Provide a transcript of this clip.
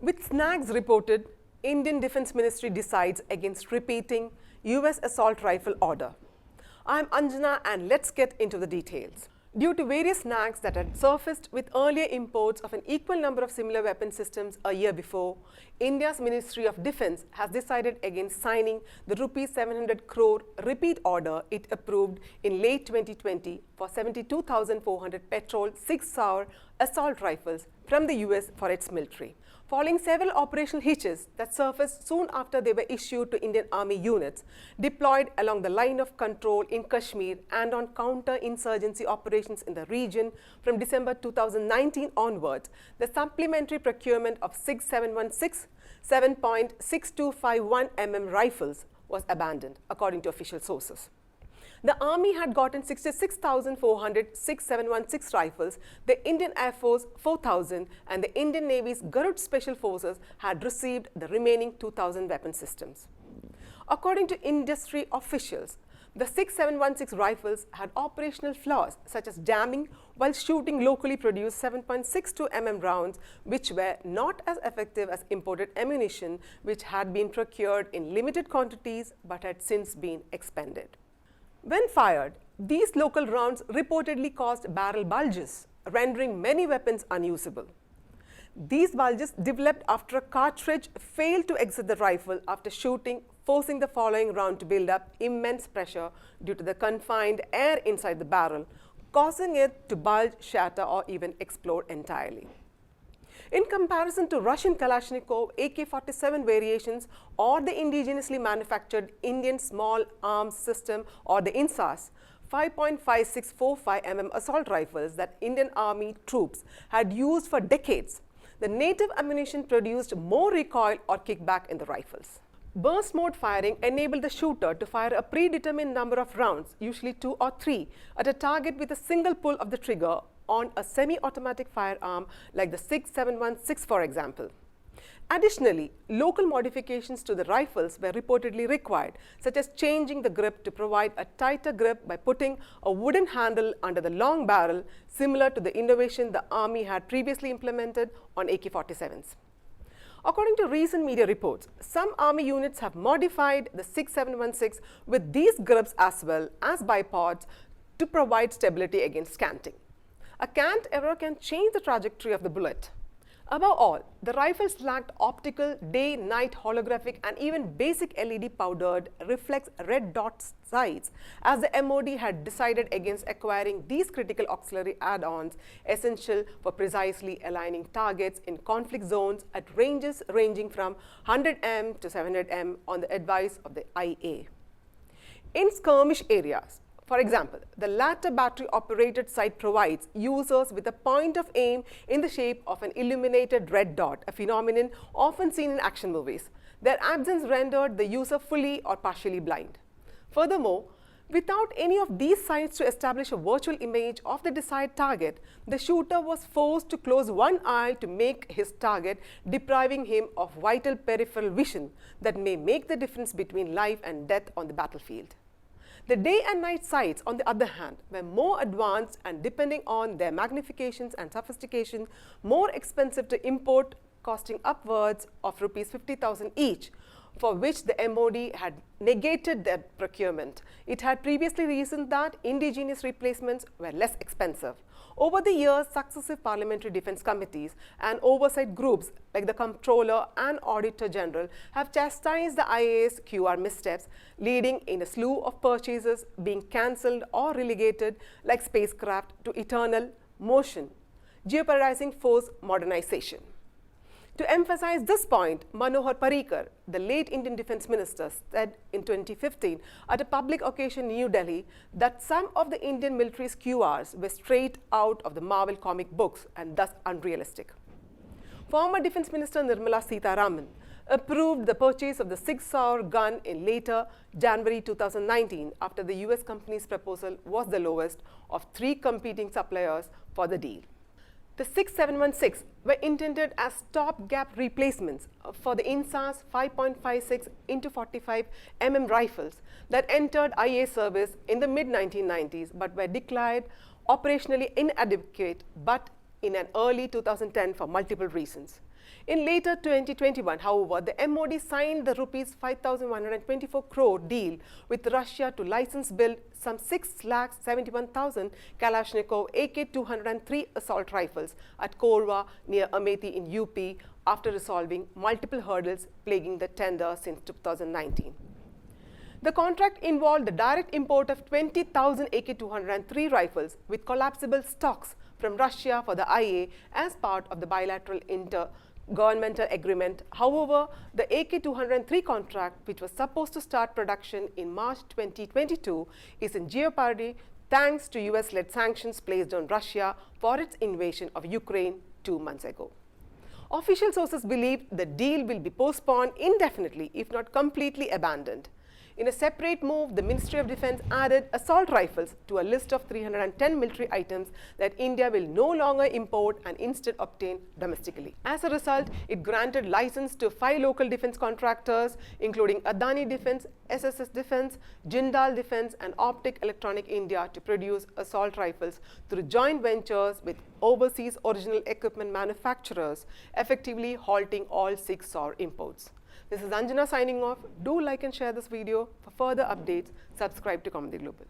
With snags reported, Indian Defence Ministry decides against repeating US assault rifle order. I'm Anjana and let's get into the details. Due to various snags that had surfaced with earlier imports of an equal number of similar weapon systems a year before, India's Ministry of Defence has decided against signing the Rs 700 crore repeat order it approved in late 2020 for 72,400 Patrol Sig Sauer assault rifles from the US for its military. Following several operational hitches that surfaced soon after they were issued to Indian Army units deployed along the line of control in Kashmir and on counter-insurgency operations in the region from December 2019 onwards, the supplementary procurement of SIG 716 7.6251 mm rifles was abandoned, according to official sources. The Army had gotten 66,400 SIG 716 rifles, the Indian Air Force 4,000 and the Indian Navy's Garud Special Forces had received the remaining 2,000 weapon systems. According to industry officials, the SIG 716 rifles had operational flaws such as jamming while shooting locally produced 7.62 mm rounds, which were not as effective as imported ammunition which had been procured in limited quantities but had since been expended. When fired, these local rounds reportedly caused barrel bulges, rendering many weapons unusable. These bulges developed after a cartridge failed to exit the rifle after shooting, forcing the following round to build up immense pressure due to the confined air inside the barrel, causing it to bulge, shatter, or even explode entirely. In comparison to Russian Kalashnikov, AK-47 variations or the indigenously manufactured Indian Small Arms System or the INSAS, 5.5645 mm assault rifles that Indian Army troops had used for decades, the native ammunition produced more recoil or kickback in the rifles. Burst mode firing enabled the shooter to fire a predetermined number of rounds, usually 2 or 3, at a target with a single pull of the trigger on a semi-automatic firearm like the SIG 716, for example. Additionally, local modifications to the rifles were reportedly required, such as changing the grip to provide a tighter grip by putting a wooden handle under the long barrel, similar to the innovation the Army had previously implemented on AK-47s. According to recent media reports, some Army units have modified the SIG 716 with these grips as well as bipods to provide stability against canting. A cant error can change the trajectory of the bullet. Above all, the rifles lacked optical, day-night holographic and even basic LED powdered reflex red dot sights, as the MOD had decided against acquiring these critical auxiliary add-ons essential for precisely aligning targets in conflict zones at ranges ranging from 100 m to 700 m on the advice of the IA. In skirmish areas, for example, the latter battery-operated sight provides users with a point of aim in the shape of an illuminated red dot, a phenomenon often seen in action movies. Their absence rendered the user fully or partially blind. Furthermore, without any of these sights to establish a virtual image of the desired target, the shooter was forced to close one eye to make his target, depriving him of vital peripheral vision that may make the difference between life and death on the battlefield. The day and night sights, on the other hand, were more advanced and, depending on their magnifications and sophistication, more expensive to import, costing upwards of Rs 50,000 each, for which the MOD had negated their procurement. It had previously reasoned that indigenous replacements were less expensive. Over the years, successive parliamentary defense committees and oversight groups like the Comptroller and Auditor General have chastised the IAS QR missteps, leading in a slew of purchases being cancelled or relegated like spacecraft to eternal motion, jeopardizing force modernization. To emphasize this point, Manohar Parrikar, the late Indian Defence Minister, said in 2015 at a public occasion in New Delhi that some of the Indian military's QRs were straight out of the Marvel comic books and thus unrealistic. Former Defence Minister Nirmala Sitharaman approved the purchase of the Sig Sauer gun in later January 2019 after the US company's proposal was the lowest of 3 competing suppliers for the deal. The SIG 716 were intended as stopgap replacements for the INSAS 5.56 x 45 mm rifles that entered IA service in the mid-1990s but were declared operationally inadequate but in an early 2010 for multiple reasons. In later 2021, however, the MOD signed the rupees 5,124 crore deal with Russia to license build some 6,71,000 Kalashnikov AK-203 assault rifles at Korwa near Amethi in UP after resolving multiple hurdles plaguing the tender since 2019. The contract involved the direct import of 20,000 AK-203 rifles with collapsible stocks from Russia for the IA as part of the bilateral intergovernmental agreement. However, the AK-203 contract, which was supposed to start production in March 2022, is in jeopardy thanks to US-led sanctions placed on Russia for its invasion of Ukraine 2 months ago. Official sources believe the deal will be postponed indefinitely, if not completely abandoned. In a separate move, the Ministry of Defense added assault rifles to a list of 310 military items that India will no longer import and instead obtain domestically. As a result, it granted license to 5 local defense contractors, including Adani Defense, SSS Defense, Jindal Defense, and Optic Electronic India, to produce assault rifles through joint ventures with overseas original equipment manufacturers, effectively halting all Sig Sauer imports. This is Anjana signing off. Do like and share this video. For further updates, subscribe to Kaumudy Global.